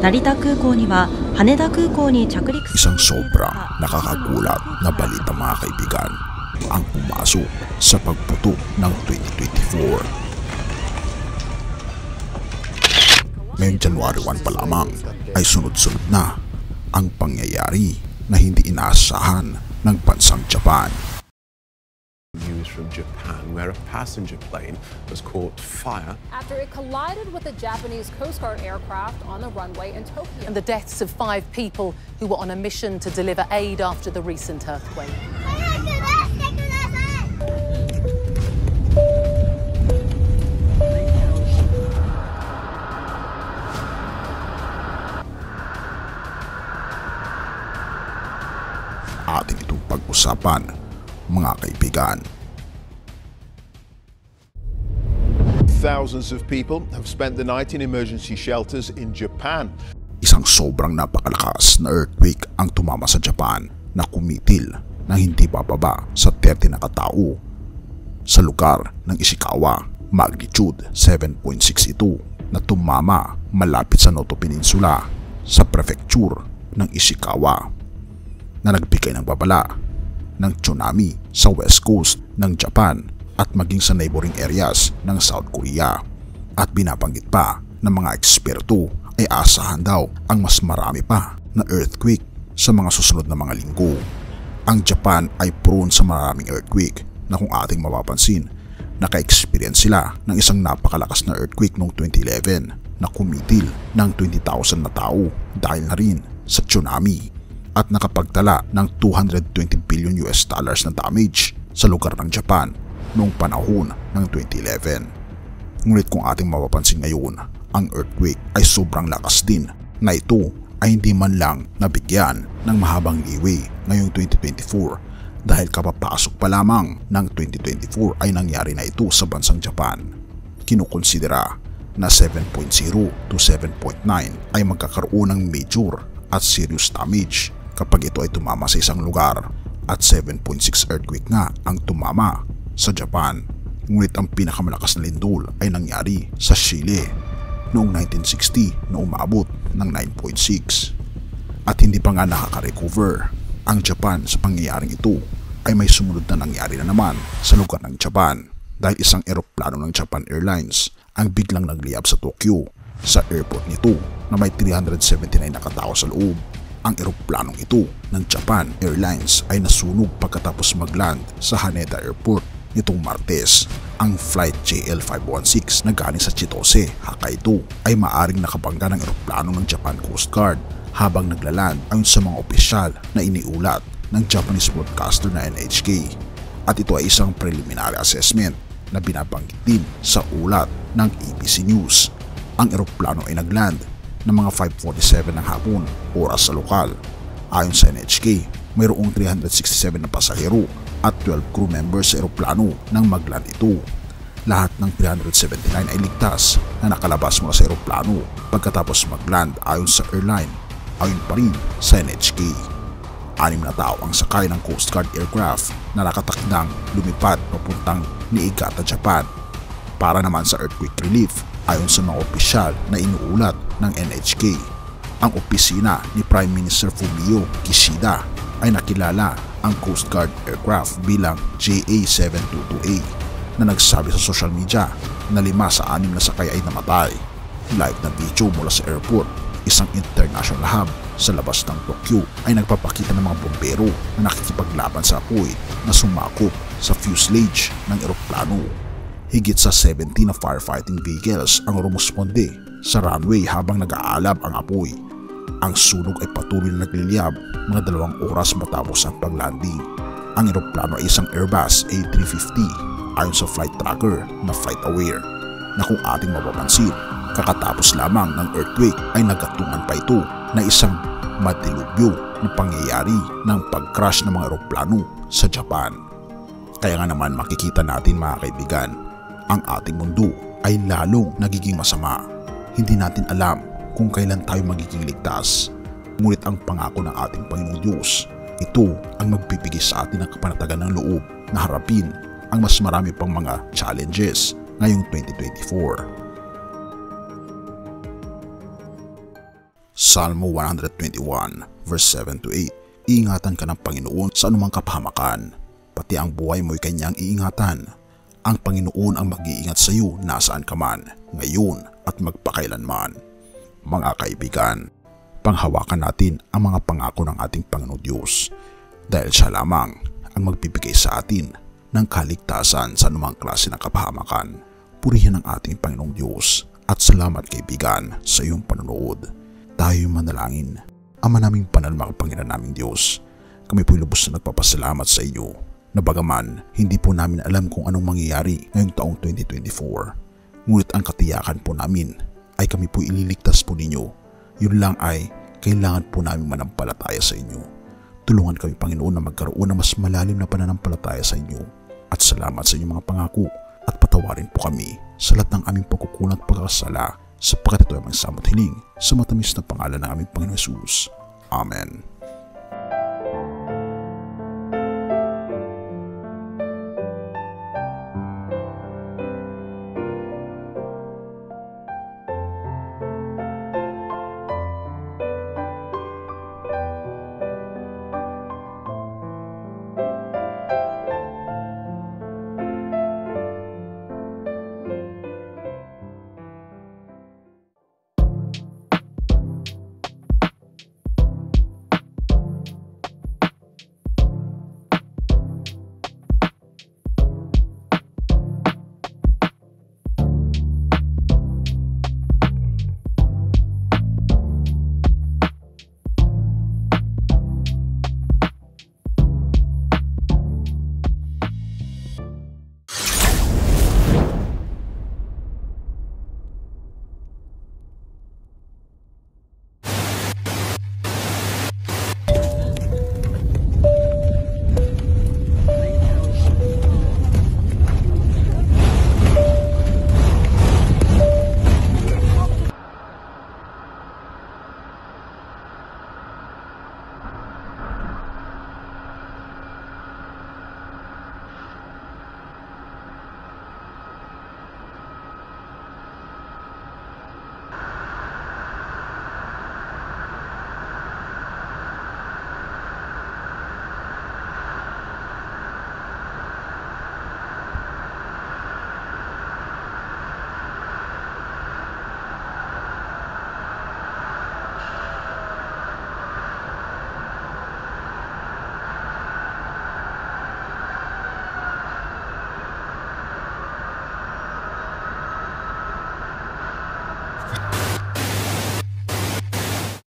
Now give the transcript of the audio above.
成田空港には羽田空港に着陸する Isang sobrang nakakagulat na balita mga kaibigan ang pumasok sa pagputok ng 2024. Ngayong January 1 pa lamang ay sunod-sunod na ang pangyayari na hindi inaasahan ng bansang Japan. News from Japan, where a passenger plane was caught fire after it collided with a Japanese Coast Guard aircraft on the runway in Tokyo. And the deaths of 5 people who were on a mission to deliver aid after the recent earthquake. Atin itong pag-usapan, mga kaibigan. Thousands of people have spent the night in emergency shelters in Japan. Isang sobrang napakalakas na earthquake ang tumama sa Japan na kumitil na hindi bababa sa 30 na katao sa lugar ng Ishikawa. Magnitude 7.6 ito na tumama malapit sa Noto Peninsula sa prefecture ng Ishikawa na nagbigay ng babala ng tsunami sa west coast ng Japan at maging sa neighboring areas ng South Korea. At binabanggit pa ng mga eksperto ay asahan daw ang mas marami pa na earthquake sa mga susunod na mga linggo. Ang Japan ay prone sa maraming earthquake na kung ating mapapansin, naka-experience sila ng isang napakalakas na earthquake noong 2011 na kumitil ng 20,000 na tao dahil na rin sa tsunami at nakapagtala ng $220 billion na damage sa lugar ng Japan noong panahon ng 2011. Ngunit kung ating mapapansin ngayon, ang earthquake ay sobrang lakas din na ito ay hindi man lang nabigyan ng mahabang liwi ngayong 2024 dahil kapapasok pa lamang ng 2024 ay nangyari na ito sa bansang Japan. Kinukonsidera na 7.0 to 7.9 ay magkakaroon ng major at serious damage kapag ito ay tumama sa isang lugar at 7.6 earthquake nga ang tumama sa Japan. Ngunit ang pinakamalakas na lindol ay nangyari sa Chile noong 1960 na umabot ng 9.6. At hindi pa nga nakaka-recover ang Japan sa pangyayaring ito ay may sumunod na nangyari na naman sa lugar ng Japan dahil isang eroplano ng Japan Airlines ang biglang nagliyab sa Tokyo sa airport nito na may 379 na katao sa loob. Ang eroplanong ito ng Japan Airlines ay nasunog pagkatapos mag-land sa Haneda Airport nitong Martes. Ang flight JL516 na galing sa Chitose, Hokkaido ay maaring nakabangga ng eroplano ng Japan Coast Guard habang naglaland ayon sa mga opisyal na iniulat ng Japanese broadcaster na NHK. At ito ay isang preliminary assessment na binabanggit din sa ulat ng ABC News. Ang eroplano ay nagland ng mga 5:47 ng hapon oras sa lokal. Ayon sa NHK, mayroong 367 na pasahero at 12 crew members sa eroplano nang magland ito. Lahat ng 379 ay ligtas na nakalabas mula sa eroplano pagkatapos magland ayon sa airline. Ayon pa rin sa NHK, 6 na tao ang sakay ng Coast Guard aircraft na nakatakdang lumipad papuntang Niigata, Japan para naman sa earthquake relief. Ayon sa mga opisyal na inuulat ng NHK, ang opisina ni Prime Minister Fumio Kishida ay nakilala ang Coast Guard aircraft bilang JA722A na nagsabi sa social media na 5 sa 6 na sakay ay namatay. Live na video mula sa airport, isang international hub sa labas ng Tokyo, ay nagpapakita ng mga bombero na nakikipaglaban sa apoy na sumakop sa fuselage ng eroplano. Higit sa 70 na firefighting vehicles ang rumusponde sa runway habang nag-aalab ang apoy. Ang sunog ay patuloy na nagliliyab mga 2 oras matapos ang paglanding. Ang eroplano ay isang Airbus A350 ayon sa flight tracker na FlightAware na kung ating mapapansin, kakatapos lamang ng earthquake ay nagatungan pa ito na isang madilubyo na pangyayari ng pag-crash ng mga eroplano sa Japan. Kaya nga naman makikita natin mga kaibigan, ang ating mundo ay lalong nagiging masama. Hindi natin alam kung kailan tayo magiging ligtas. Ngunit ang pangako ng ating Panginoong Diyos, ito ang magbibigay sa atin ng kapanatagan ng loob na harapin ang mas marami pang mga challenges ngayong 2024. Salmo 121 verse 7 to 8. Iingatan ka ng Panginoon sa anumang kapahamakan, pati ang buhay mo'y kanyang iingatan. Ang Panginoon ang mag-iingat sa iyo nasaan ka man, ngayon at magpakailanman. Mga kaibigan, panghawakan natin ang mga pangako ng ating Panginoong Diyos dahil siya lamang ang magbibigay sa atin ng kaligtasan sa anumang klase ng kapahamakan. Purihin ang ating Panginoong Diyos at salamat kaibigan sa iyong panonood. Tayo manalangin. Ama naming banal makapangyarihan naming Diyos, kami po'y lubos na nagpapasalamat sa iyo na bagaman hindi po namin alam kung anong mangyayari ngayong taong 2024. Ngunit ang katiyakan po namin ay kami po'y ililigtas po ninyo. Yun lang ay kailangan po namin manampalataya sa inyo. Tulungan kami Panginoon na magkaroon ng mas malalim na pananampalataya sa inyo. At salamat sa inyong mga pangako at patawarin po kami sa lahat ng aming pagkukulang at pagkakasala sapagkat ito ay magsamot hiling sa matamis na pangalan ng aming Panginoon Jesus. Amen.